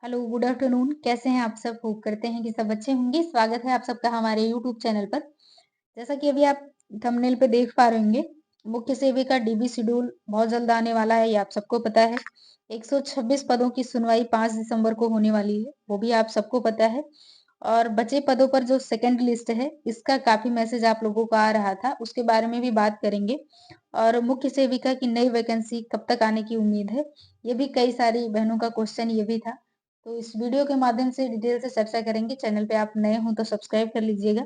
Hello, good afternoon. कैसे हैं आप सब? होप करते हैं कि सब अच्छे होंगे। स्वागत है आप सबका हमारे यूट्यूब चैनल पर। जैसा कि अभी आप थंबनेल पे देख पा रहे होंगे, मुख्य सेविका डीबी शेड्यूल बहुत जल्द आने वाला है, ये आप सबको पता है। 126 पदों की सुनवाई 5 दिसंबर को होने वाली है, वो भी आप सबको पता है। और बचे पदों पर जो सेकंड लिस्ट है, इसका काफ़ी मैसेज आप लोगों को आ रहा था, उसके बारे में भी बात करेंगे। और मुख्य सेविका की नई वैकेंसी कब तक आने की उम्मीद है, ये भी कई सारी बहनों का क्वेश्चन ये भी था। तो इस वीडियो के माध्यम से डिटेल से चर्चा करेंगे। चैनल पे आप नए हो तो सब्सक्राइब कर लीजिएगा।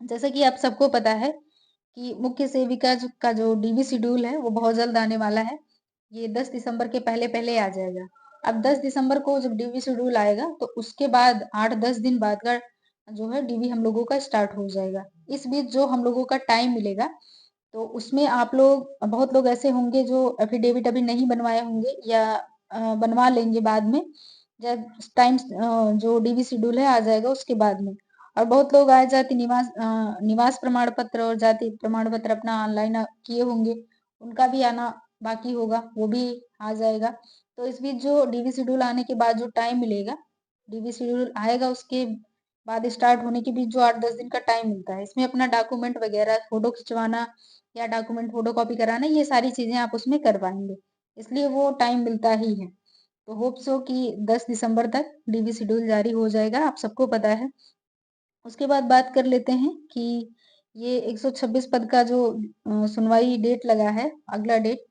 जैसा कि आप सबको पता है कि मुख्य सेविका का जो डीबी शेड्यूल है वो बहुत जल्द आने वाला है। ये 10 दिसंबर के पहले-पहले आ जाएगा। अब 10 दिसंबर को जब डीबी शेड्यूल आएगा तो उसके बाद 8-10 दिन बाद का जो है डीबी हम लोगों का स्टार्ट हो जाएगा। इस बीच जो हम लोगों का टाइम मिलेगा तो उसमें आप लोग बहुत लोग ऐसे होंगे जो एफिडेविट अभी नहीं बनवाए होंगे या बनवा लेंगे बाद में जब टाइम जो डीबी शेड्यूल है आ जाएगा उसके बाद में। और बहुत लोग आय जाति निवास प्रमाण पत्र और जाति प्रमाण पत्र अपना ऑनलाइन किए होंगे, उनका भी आना बाकी होगा, वो भी आ जाएगा। तो इस बीच जो डीबी शेड्यूल आने के बाद जो टाइम मिलेगा, डीबी शेड्यूल आएगा उसके बाद स्टार्ट होने के बीच जो 8-10 दिन का टाइम मिलता है, इसमें अपना डॉक्यूमेंट वगैरह फोटो खिंचवाना या डॉक्यूमेंट फोटोकॉपी कराना, ये सारी चीजें आप उसमें करवाएंगे, इसलिए वो टाइम मिलता ही है। तो होप सो कि 10 दिसंबर तक डीबी शेड्यूल जारी हो जाएगा, आप सबको पता है। उसके बाद बात कर लेते हैं कि ये 126 पद का जो सुनवाई डेट लगा है, अगला डेट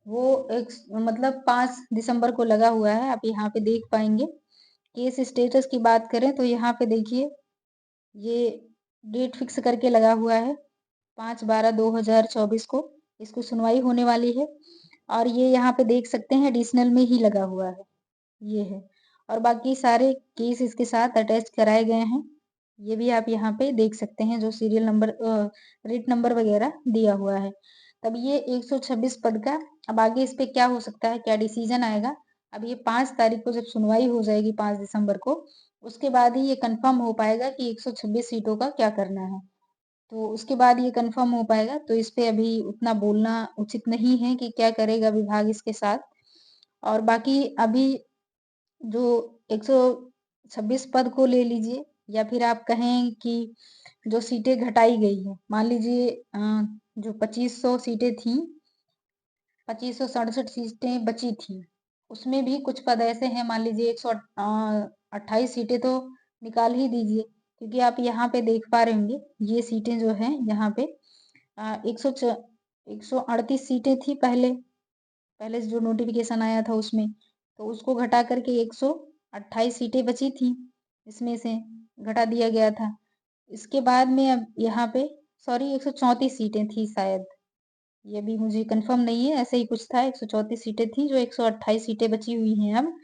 वो एक मतलब 5 दिसंबर को लगा हुआ है। आप यहाँ पे देख पाएंगे। केस स्टेटस की बात करें तो यहाँ पे देखिए ये डेट फिक्स करके लगा हुआ है 5/12/2024 को इसको सुनवाई होने वाली है। और ये यहाँ पे देख सकते हैं एडिशनल में ही लगा हुआ है, ये है। और बाकी सारे केस इसके साथ अटैच कराए गए हैं, ये भी आप यहाँ पे देख सकते हैं जो सीरियल नंबर रेट नंबर वगैरह दिया हुआ है। तब ये 126 पद का अब आगे इस पे क्या हो सकता है, क्या डिसीजन आएगा, अब ये 5 तारीख को जब सुनवाई हो जाएगी 5 दिसंबर को, उसके बाद ही ये कंफर्म हो पाएगा कि 126 सीटों का क्या करना है। तो उसके बाद ये कंफर्म हो पाएगा, तो इस पे अभी उतना बोलना उचित नहीं है कि क्या करेगा विभाग इसके साथ। और बाकी अभी जो 126 पद को ले लीजिए या फिर आप कहें कि जो सीटें घटाई गई है, मान लीजिए जो 2500 सीटें थी, 2567 सीटें बची थी, उसमें भी कुछ पद ऐसे हैं, मान लीजिए 128 सीटें तो निकाल ही दीजिए, क्योंकि आप यहाँ पे देख पा रहे होंगे ये सीटें जो हैं यहाँ पे 138 सीटें थी पहले पहले जो नोटिफिकेशन आया था उसमें, तो उसको घटा करके 128 सीटें बची थी, इसमें से घटा दिया गया था। इसके बाद में अब यहाँ पे सॉरी 134 सीटें थी शायद, ये भी मुझे कंफर्म नहीं है, ऐसे ही कुछ था। 134 सीटें थी जो 128 सीटें बची हुई हैं अब।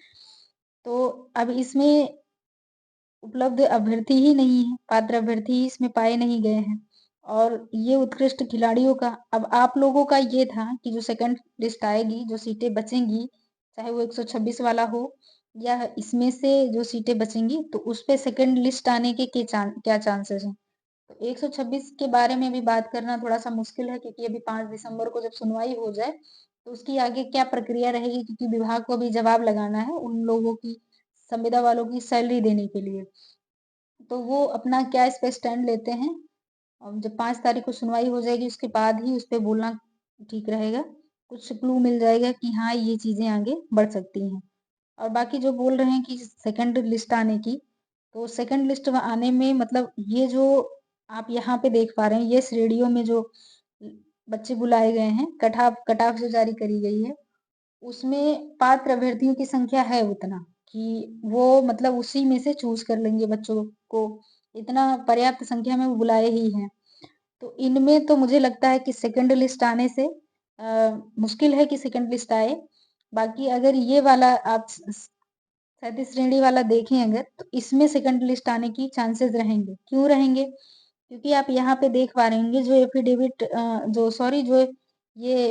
तो अब इसमें उपलब्ध अभ्यर्थी ही नहीं है, पात्र अभ्यर्थी ही इसमें पाए नहीं गए हैं। और ये उत्कृष्ट खिलाड़ियों का अब आप लोगों का ये था कि जो सेकंड लिस्ट आएगी, जो सीटें बचेंगी, चाहे वो 126 वाला हो या इसमें से जो सीटें बचेंगी, तो उस पे सेकंड लिस्ट आने के क्या चांसेस हैं। तो 126 के बारे में भी बात करना थोड़ा-सा मुश्किल है, क्योंकि अभी 5 दिसंबर को जब सुनवाई हो जाए, तो उसकी आगे क्या प्रक्रिया रहेगी, क्योंकि विभाग को भी जवाब लगाना है उन लोगों की, संविदा वालों की सैलरी देने के लिए। तो वो अपना क्या इस पे स्टैंड लेते हैं, जब 5 तारीख को सुनवाई हो जाएगी उसके बाद ही उस पे बोलना ठीक रहेगा। कुछ क्लू मिल जाएगा कि हाँ, ये चीज़ें आगे बढ़ सकती हैं। और बाकी जो बोल रहे हैं कि सेकंड लिस्ट आने की, तो सेकंड लिस्ट आने में मतलब ये जो आप यहाँ पे देख पा रहे हैं, ये श्रेणियों में जो बच्चे बुलाए गए हैं, कट ऑफ जो जारी करी गई है, उसमें पात्र अभ्यर्थियों की संख्या है उतना कि वो मतलब उसी में से चूज़ कर लेंगे बच्चों को, इतना पर्याप्त संख्या में वो बुलाए ही हैं। तो इनमें तो मुझे लगता है कि सेकंड लिस्ट आने से मुश्किल है कि सेकंड लिस्ट आए। बाकी अगर ये वाला आप 37 श्रेणी वाला देखें अगर, तो इसमें सेकंड लिस्ट आने की चांसेस रहेंगे। क्यों रहेंगे? क्योंकि आप यहाँ पे देख पा रहे होंगे जो एफिडेविट जो सॉरी जो ये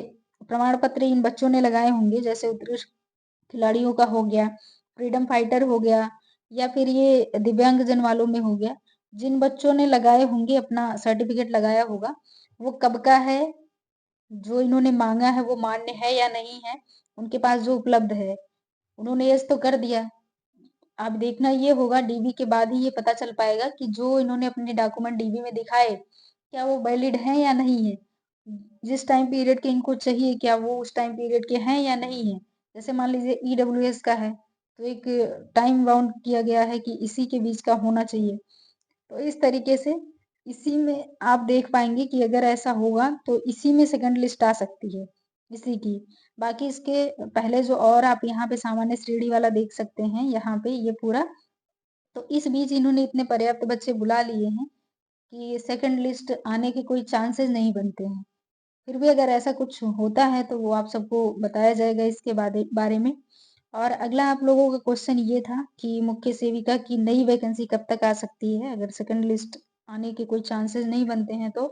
प्रमाण पत्र इन बच्चों ने लगाए होंगे, जैसे उत्कृष्ट खिलाड़ियों का हो गया, फ्रीडम फाइटर हो गया या फिर ये दिव्यांगजन वालों में हो गया, जिन बच्चों ने लगाए होंगे अपना सर्टिफिकेट लगाया होगा, वो कब का है, जो इन्होंने माँगा है वो मान्य है या नहीं है, उनके पास जो उपलब्ध है, उन्होंने यस तो कर दिया, अब देखना ये होगा डीबी के बाद ही ये पता चल पाएगा कि जो इन्होंने अपने डॉक्यूमेंट डीबी में दिखाए, क्या वो वैलिड हैं या नहीं है। जिस टाइम पीरियड के इनको चाहिए, क्या वो उस टाइम पीरियड के हैं या नहीं है। जैसे मान लीजिए ईडब्ल्यूएस का है, तो एक टाइम बाउंड किया गया है कि इसी के बीच का होना चाहिए। तो इस तरीके से इसी में आप देख पाएँगे कि अगर ऐसा होगा तो इसी में सेकंड लिस्ट आ सकती है, इसी की। बाकी इसके पहले जो और आप यहाँ पे सामान्य श्रेणी वाला देख सकते हैं, यहाँ पे ये पूरा। तो इस बीच इन्होंने इतने पर्याप्त बच्चे बुला लिए हैं कि सेकंड लिस्ट आने के कोई चांसेस नहीं बनते हैं। फिर भी अगर ऐसा कुछ होता है तो वो आप सबको बताया जाएगा इसके बारे में। और अगला आप लोगों का क्वेश्चन ये था कि मुख्य सेविका की नई वैकेंसी कब तक आ सकती है? अगर सेकंड लिस्ट आने के कोई चांसेस नहीं बनते हैं तो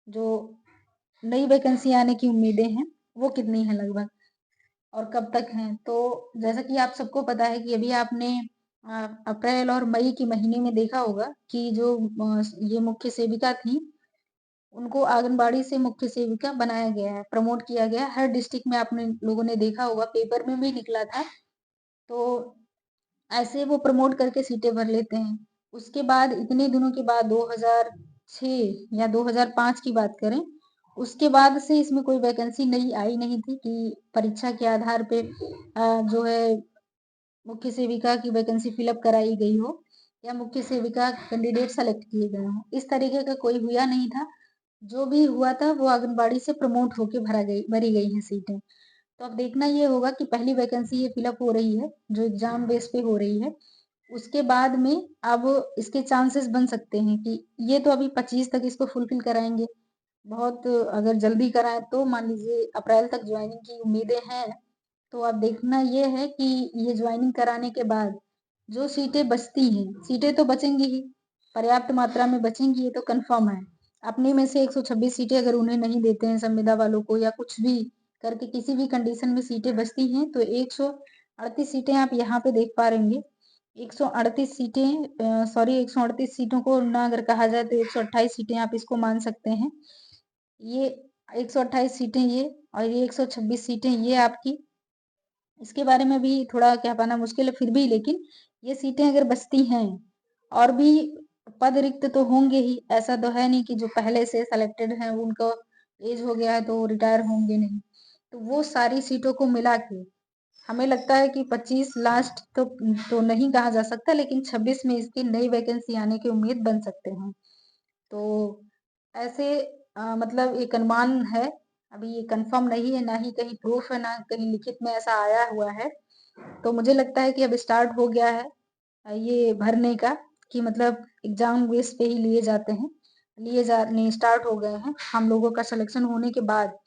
जो नई वैकेंसी आने की उम्मीदें हैं, वो कितनी हैं लगभग और कब तक हैं? तो जैसा कि आप सबको पता है कि अभी आपने अप्रैल और मई के महीने में देखा होगा कि जो ये मुख्य सेविका थी, उनको आंगनबाड़ी से मुख्य सेविका बनाया गया है, प्रमोट किया गया है। हर डिस्ट्रिक्ट में आपने लोगों ने देखा होगा, पेपर में भी निकला था। तो ऐसे वो प्रमोट करके सीटें भर लेते हैं। उसके बाद इतने दिनों के बाद 2006 या 2005 की बात करें, उसके बाद से इसमें कोई वैकेंसी नई आई नहीं थी कि परीक्षा के आधार पे जो है मुख्य सेविका की वैकेंसी फिलअप कराई गई हो या मुख्य सेविका कैंडिडेट सेलेक्ट किए गए हों। इस तरीके का कोई हुआ नहीं था। जो भी हुआ था वो आंगनबाड़ी से प्रमोट होके भरी गई हैं सीटें। तो अब देखना ये होगा कि पहली वैकेंसी ये फिलअप हो रही है, जो एग्जाम बेस पे हो रही है। उसके बाद में अब इसके चांसेस बन सकते हैं कि ये तो अभी 25 तक इसको फुलफिल कराएँगे। बहुत अगर जल्दी कराएँ तो मान लीजिए अप्रैल तक जॉइनिंग की उम्मीदें हैं। तो अब देखना ये है कि ये जॉइनिंग कराने के बाद जो सीटें बचती हैं, सीटें तो बचेंगी ही, पर्याप्त मात्रा में बचेंगी, ये तो कन्फर्म है। अपने में से 126 सीटें अगर उन्हें नहीं देते हैं संविदा वालों को या कुछ भी करके किसी भी कंडीशन में सीटें बचती हैं तो 138 सीटें आप यहाँ पे देख पा रहे होंगे। 138 सीटें सॉरी 138 सीटों को ना अगर कहा जाए तो 128 सीटें आप इसको मान सकते हैं। ये 128 सीटें ये और ये 126 सीटें ये आपकी। इसके बारे में भी थोड़ा कह पाना मुश्किल है फिर भी, लेकिन ये सीटें अगर बचती हैं और भी पद रिक्त तो होंगे ही, ऐसा तो है नहीं कि जो पहले से सेलेक्टेड हैं उनका एज हो गया है तो रिटायर होंगे नहीं। तो वो सारी सीटों को मिला के हमें लगता है कि 25 लास्ट तो नहीं कहा जा सकता, लेकिन 26 में इसकी नई वैकेंसी आने की उम्मीद बन सकते हैं। तो ऐसे मतलब एक अनुमान है, अभी ये कंफर्म नहीं है, ना ही कहीं प्रूफ है, ना कहीं लिखित में ऐसा आया हुआ है। तो मुझे लगता है कि अब स्टार्ट हो गया है ये भरने का, कि मतलब एग्जाम बेस पे ही लिए जाते हैं, लिए जाने स्टार्ट हो गए हैं। हम लोगों का सिलेक्शन होने के बाद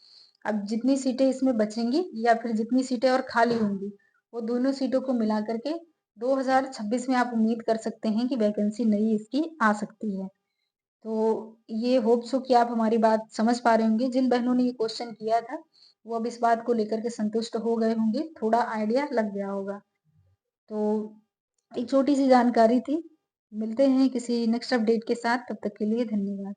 अब जितनी सीटें इसमें बचेंगी या फिर जितनी सीटें और खाली होंगी, वो दोनों सीटों को मिला करके 2026 में आप उम्मीद कर सकते हैं कि वैकेंसी नई इसकी आ सकती है। तो ये होप सो कि आप हमारी बात समझ पा रहे होंगे। जिन बहनों ने ये क्वेश्चन किया था, वो अब इस बात को लेकर के संतुष्ट हो गए होंगे, थोड़ा आइडिया लग गया होगा। तो एक छोटी-सी जानकारी थी। मिलते हैं किसी नेक्स्ट अपडेट के साथ, तब तक के लिए धन्यवाद।